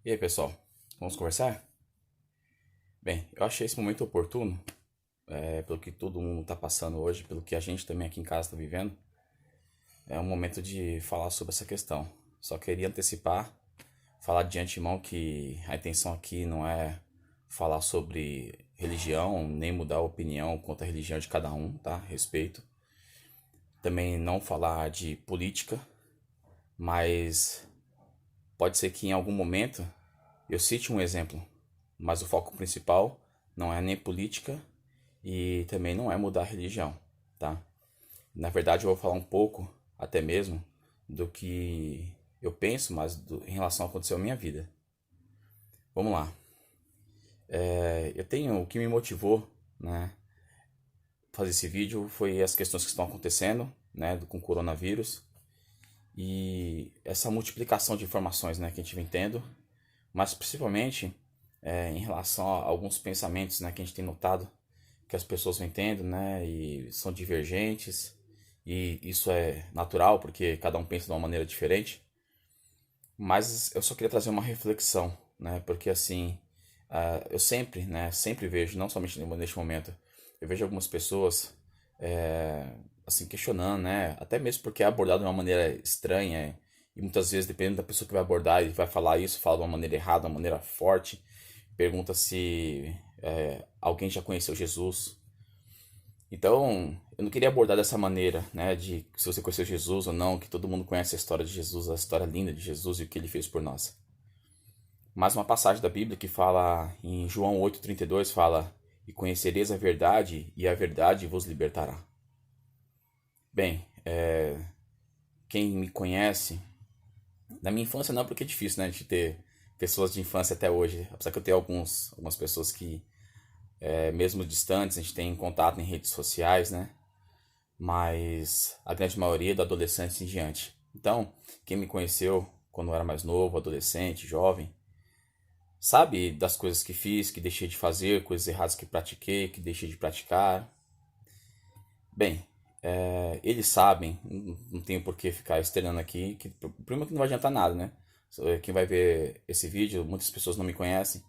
E aí, pessoal, vamos conversar? Bem, eu achei esse momento oportuno, pelo que todo mundo está passando hoje, pelo que a gente também aqui em casa está vivendo. É um momento de falar sobre essa questão. Só queria antecipar, falar de antemão que a intenção aqui não é falar sobre religião, nem mudar a opinião quanto à religião de cada um, tá? Respeito. Também não falar de política, mas pode ser que em algum momento eu cite um exemplo, mas o foco principal não é nem política e também não é mudar a religião, tá? Na verdade, eu vou falar um pouco, até mesmo, do que eu penso, mas em relação ao que aconteceu na minha vida. Vamos lá. Eu tenho o que me motivou, né, fazer esse vídeo foi as questões que estão acontecendo, né, com o coronavírus e essa multiplicação de informações, né, que a gente vem tendo, mas principalmente em relação a alguns pensamentos, né, que a gente tem notado que as pessoas vêm tendo, né, e são divergentes, e isso é natural porque cada um pensa de uma maneira diferente. Mas eu só queria trazer uma reflexão, né, porque assim, eu sempre, né, sempre vejo, não somente neste momento, eu vejo algumas pessoas assim questionando, né, até mesmo porque é abordado de uma maneira estranha e muitas vezes dependendo da pessoa que vai abordar, ele vai falar isso, fala de uma maneira errada, de uma maneira forte, pergunta se alguém já conheceu Jesus. Então, eu não queria abordar dessa maneira, né, de se você conheceu Jesus ou não, que todo mundo conhece a história de Jesus, a história linda de Jesus e o que ele fez por nós. Mas uma passagem da Bíblia que fala em João 8,32 fala: "E conhecereis a verdade, e a verdade vos libertará." Bem, quem me conhece, na minha infância não, porque é difícil, né, de ter pessoas de infância até hoje, apesar que eu tenho algumas pessoas que, mesmo distantes, a gente tem contato em redes sociais, né, mas a grande maioria é da adolescência em diante. Então, quem me conheceu quando eu era mais novo, adolescente, jovem, sabe das coisas que fiz, que deixei de fazer, coisas erradas que pratiquei, que deixei de praticar. Bem, eles sabem, não tenho por que ficar externando aqui, que primeiro que não vai adiantar nada, né? Quem vai ver esse vídeo, muitas pessoas não me conhecem,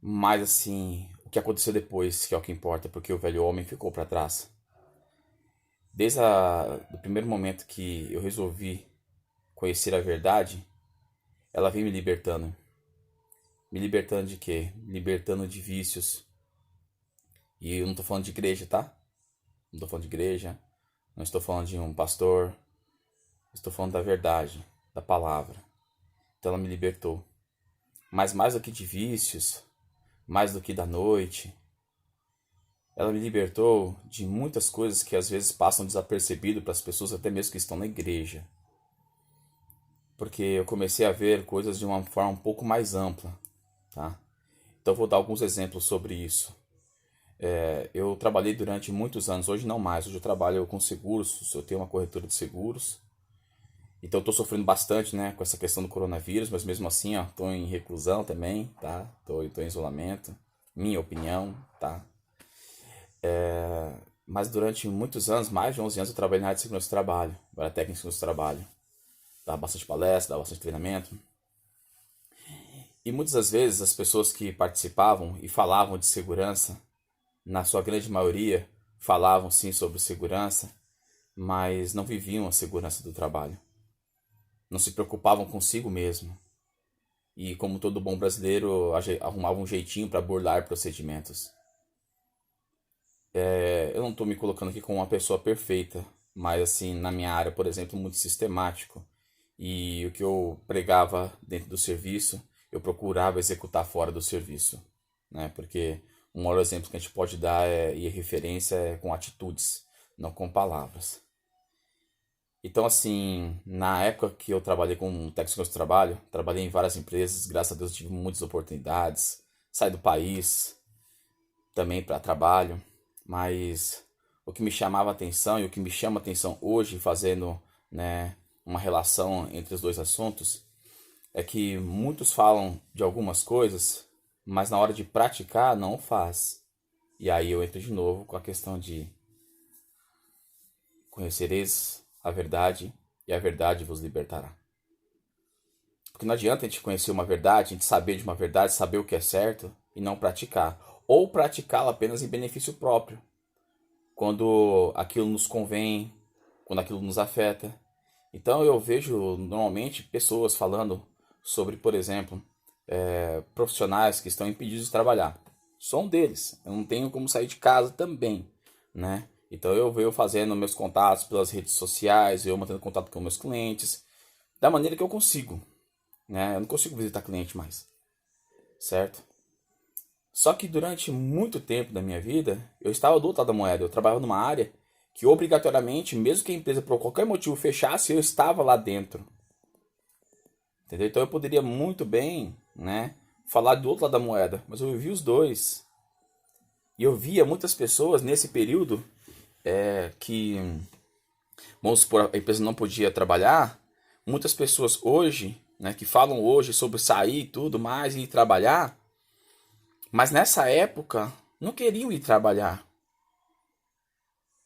mas assim, o que aconteceu depois, que é o que importa, porque o velho homem ficou para trás. Desde o primeiro momento que eu resolvi conhecer a verdade, ela vem me libertando. Me libertando de quê? Me libertando de vícios. E eu não estou falando de igreja, tá? Não estou falando de igreja, não estou falando de um pastor, estou falando da verdade, da palavra. Então ela me libertou. Mas mais do que de vícios, mais do que da noite, ela me libertou de muitas coisas que às vezes passam desapercebido para as pessoas, até mesmo que estão na igreja. Porque eu comecei a ver coisas de uma forma um pouco mais ampla, tá? Então eu vou dar alguns exemplos sobre isso. Eu trabalhei durante muitos anos, hoje não mais, hoje eu trabalho com seguros, eu tenho uma corretora de seguros. Então eu tô sofrendo bastante, né, com essa questão do coronavírus, mas mesmo assim, ó, tô em reclusão também, tá? Tô em isolamento, minha opinião, tá? Mas durante muitos anos, mais de 11 anos, eu trabalhei na área de segurança do trabalho, eu era técnico de segurança do trabalho. Dava bastante palestra, dava bastante treinamento. E muitas das vezes as pessoas que participavam e falavam de segurança, na sua grande maioria, falavam sim sobre segurança, mas não viviam a segurança do trabalho. Não se preocupavam consigo mesmo. E como todo bom brasileiro, arrumava um jeitinho para burlar procedimentos. Eu não estou me colocando aqui como uma pessoa perfeita, mas assim, na minha área, por exemplo, muito sistemático. E o que eu pregava dentro do serviço, eu procurava executar fora do serviço, né? Porque um maior exemplo que a gente pode dar e referência é com atitudes, não com palavras. Então, assim, na época que eu trabalhei com técnico de trabalho, trabalhei em várias empresas, graças a Deus tive muitas oportunidades, saí do país também para trabalho, mas o que me chamava a atenção e o que me chama a atenção hoje, fazendo, né, uma relação entre os dois assuntos, é que muitos falam de algumas coisas, mas na hora de praticar não faz. E aí eu entro de novo com a questão de conhecereis a verdade e a verdade vos libertará. Porque não adianta a gente conhecer uma verdade, a gente saber de uma verdade, saber o que é certo e não praticar. Ou praticá-la apenas em benefício próprio, quando aquilo nos convém, quando aquilo nos afeta. Então eu vejo normalmente pessoas falando sobre, por exemplo, profissionais que estão impedidos de trabalhar. Sou um deles. Eu não tenho como sair de casa também, né? Então eu venho fazendo meus contatos pelas redes sociais, eu mantendo contato com meus clientes, da maneira que eu consigo, né? Eu não consigo visitar cliente mais, certo? Só que durante muito tempo da minha vida, eu estava do outro lado da moeda. Eu trabalhava numa área que obrigatoriamente, mesmo que a empresa por qualquer motivo fechasse, eu estava lá dentro. Entendeu? Então eu poderia muito bem, né, falar do outro lado da moeda, mas eu vivi os dois. E eu via muitas pessoas nesse período que, vamos supor, a empresa não podia trabalhar. Muitas pessoas hoje, né, que falam hoje sobre sair e tudo mais e ir trabalhar, mas nessa época não queriam ir trabalhar.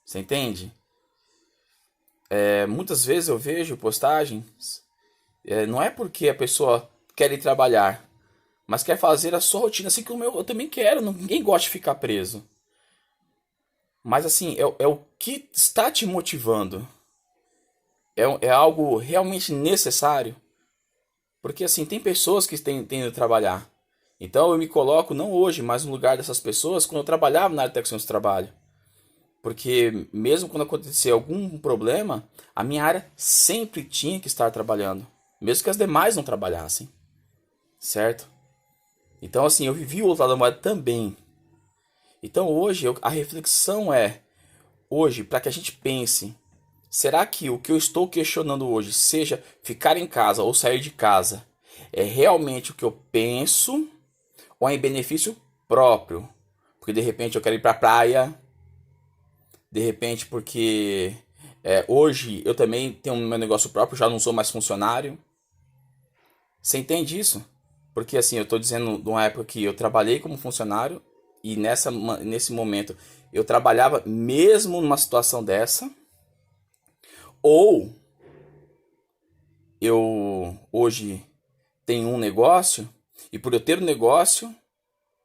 Você entende? Muitas vezes eu vejo postagens, não é porque a pessoa quer ir trabalhar, mas quer fazer a sua rotina, assim como eu também quero, ninguém gosta de ficar preso. Mas assim, é o que está te motivando. É algo realmente necessário. Porque assim, tem pessoas que têm de trabalhar. Então eu me coloco, não hoje, mas no lugar dessas pessoas, quando eu trabalhava na área de texto de trabalho. Porque mesmo quando acontecer algum problema, a minha área sempre tinha que estar trabalhando. Mesmo que as demais não trabalhassem. Certo? Então assim, eu vivi o outro lado da moeda também. Então hoje a reflexão hoje, para que a gente pense, será que o que eu estou questionando hoje, seja ficar em casa ou sair de casa, é realmente o que eu penso ou é em benefício próprio? Porque de repente eu quero ir para a praia, de repente porque hoje eu também tenho meu negócio próprio, já não sou mais funcionário. Você entende isso? Porque assim, eu estou dizendo de uma época que eu trabalhei como funcionário e nesse momento eu trabalhava mesmo numa situação dessa, ou eu hoje tenho um negócio e por eu ter um negócio,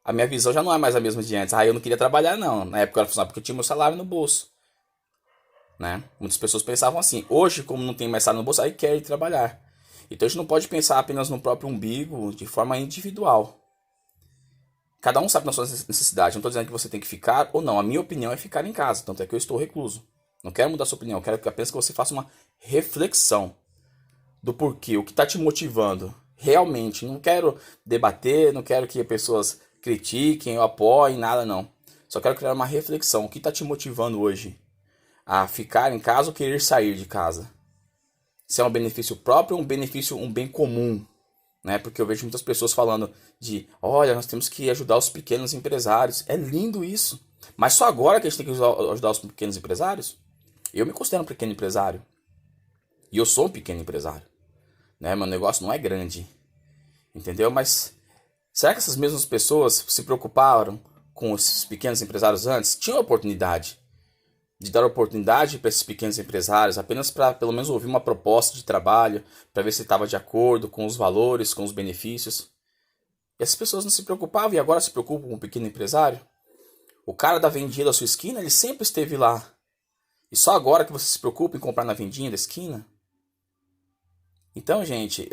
a minha visão já não é mais a mesma de antes. Ah, eu não queria trabalhar não, na época eu era funcionário porque eu tinha meu salário no bolso, né? Muitas pessoas pensavam assim. Hoje, como não tem mais salário no bolso, aí quer ir trabalhar. Então a gente não pode pensar apenas no próprio umbigo de forma individual. Cada um sabe da sua necessidade. Não estou dizendo que você tem que ficar ou não. A minha opinião é ficar em casa. Tanto é que eu estou recluso. Não quero mudar a sua opinião. Eu quero apenas que você faça uma reflexão do porquê, o que está te motivando. Realmente. Não quero debater, não quero que as pessoas critiquem ou apoiem, nada não. Só quero criar uma reflexão. O que está te motivando hoje a ficar em casa ou querer sair de casa? Se é um benefício próprio ou um benefício, um bem comum? Né? Porque eu vejo muitas pessoas falando de, olha, nós temos que ajudar os pequenos empresários. É lindo isso. Mas só agora que a gente tem que ajudar os pequenos empresários? Eu me considero um pequeno empresário. E eu sou um pequeno empresário. Né? Meu negócio não é grande. Entendeu? Mas será que essas mesmas pessoas se preocuparam com os pequenos empresários antes? Tinham a oportunidade de dar oportunidade para esses pequenos empresários, apenas para pelo menos ouvir uma proposta de trabalho, para ver se estava de acordo com os valores, com os benefícios. E essas pessoas não se preocupavam e agora se preocupam com o pequeno empresário? O cara da vendinha da sua esquina, ele sempre esteve lá. E só agora que você se preocupa em comprar na vendinha da esquina? Então, gente,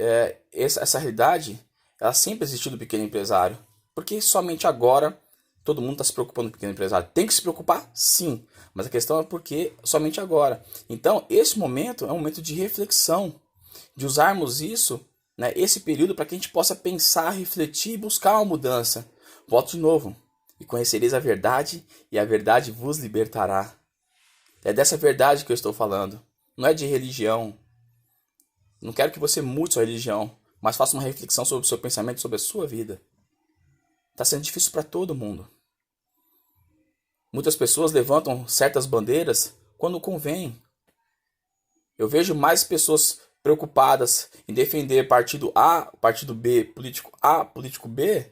essa realidade, ela sempre existiu do pequeno empresário. Porque somente agora todo mundo está se preocupando com o pequeno empresário. Tem que se preocupar? Sim. Mas a questão é porque somente agora. Então, esse momento é um momento de reflexão. De usarmos isso, né, esse período, para que a gente possa pensar, refletir e buscar uma mudança. Volto de novo. E conhecereis a verdade, e a verdade vos libertará. É dessa verdade que eu estou falando. Não é de religião. Não quero que você mude sua religião, mas faça uma reflexão sobre o seu pensamento, sobre a sua vida. Está sendo difícil para todo mundo. Muitas pessoas levantam certas bandeiras quando convém. Eu vejo mais pessoas preocupadas em defender partido A, partido B, político A, político B,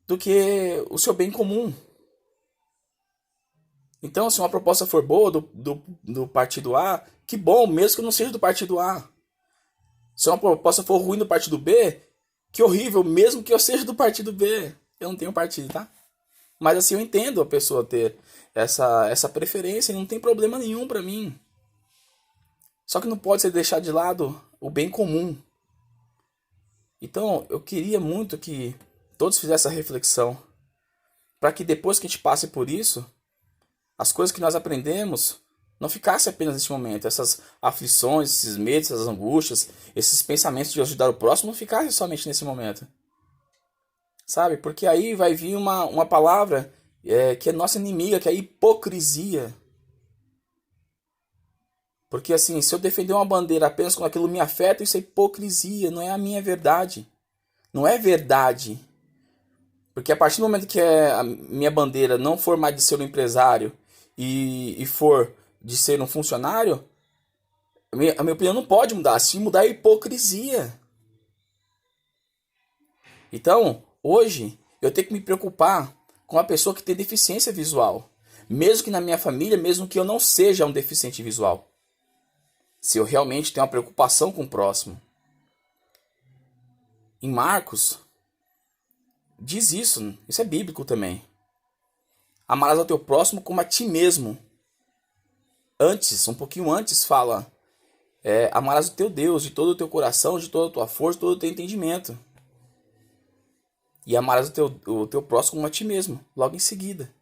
do que o seu bem comum. Então, se uma proposta for boa do partido A, que bom, mesmo que não seja do partido A. Se uma proposta for ruim do partido B, que horrível, mesmo que eu seja do partido B. Eu não tenho partido, tá? Mas assim, eu entendo a pessoa ter essa preferência e não tem problema nenhum pra mim. Só que não pode ser deixar de lado o bem comum. Então, eu queria muito que todos fizessem essa reflexão, para que depois que a gente passe por isso, as coisas que nós aprendemos não ficassem apenas nesse momento. Essas aflições, esses medos, essas angústias, esses pensamentos de ajudar o próximo não ficassem somente nesse momento. Sabe? Porque aí vai vir uma palavra que é nossa inimiga, que é a hipocrisia. Porque assim, se eu defender uma bandeira apenas quando aquilo me afeta, isso é hipocrisia, não é a minha verdade. Não é verdade. Porque a partir do momento que a minha bandeira não for mais de ser um empresário e for de ser um funcionário, a minha opinião não pode mudar. Se mudar é hipocrisia. Então, hoje, eu tenho que me preocupar com a pessoa que tem deficiência visual. Mesmo que na minha família, mesmo que eu não seja um deficiente visual. Se eu realmente tenho uma preocupação com o próximo. Em Marcos, diz isso é bíblico também. Amarás ao teu próximo como a ti mesmo. Antes, um pouquinho antes, fala: amarás o teu Deus de todo o teu coração, de toda a tua força, de todo o teu entendimento. E amarás o teu próximo como a ti mesmo, logo em seguida.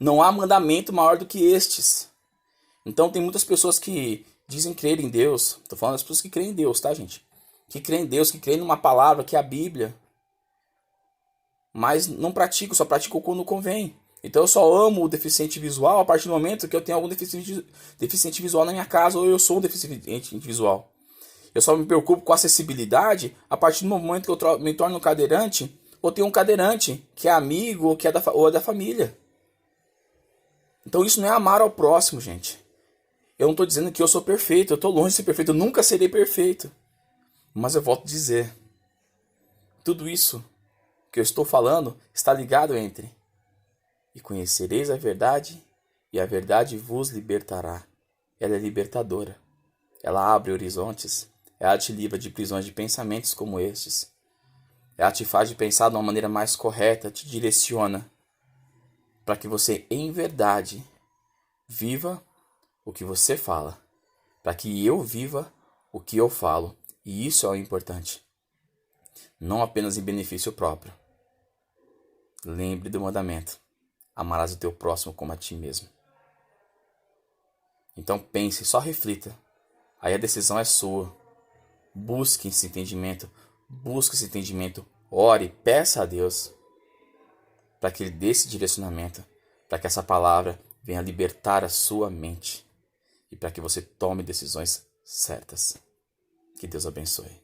Não há mandamento maior do que estes. Então tem muitas pessoas que dizem crer em Deus. Estou falando das pessoas que creem em Deus, tá, gente? Que creem em Deus, que creem numa palavra, que é a Bíblia. Mas não pratico, só pratico quando convém. Então eu só amo o deficiente visual a partir do momento que eu tenho algum deficiente visual na minha casa ou eu sou um deficiente visual. Eu só me preocupo com a acessibilidade a partir do momento que eu me torno um cadeirante ou tenho um cadeirante que é amigo ou que é da família. Então isso não é amar ao próximo, gente. Eu não estou dizendo que eu sou perfeito, eu estou longe de ser perfeito, eu nunca serei perfeito. Mas eu volto a dizer, tudo isso que eu estou falando está ligado entre e conhecereis a verdade, e a verdade vos libertará. Ela é libertadora. Ela abre horizontes. Ela te livra de prisões de pensamentos como estes. Ela te faz de pensar de uma maneira mais correta, te direciona para que você, em verdade, viva o que você fala. Para que eu viva o que eu falo. E isso é o importante. Não apenas em benefício próprio. Lembre do mandamento. Amarás o teu próximo como a ti mesmo. Então pense, só reflita. Aí a decisão é sua. Busque esse entendimento. Ore, peça a Deus para que Ele dê esse direcionamento, para que essa palavra venha libertar a sua mente e para que você tome decisões certas. Que Deus abençoe.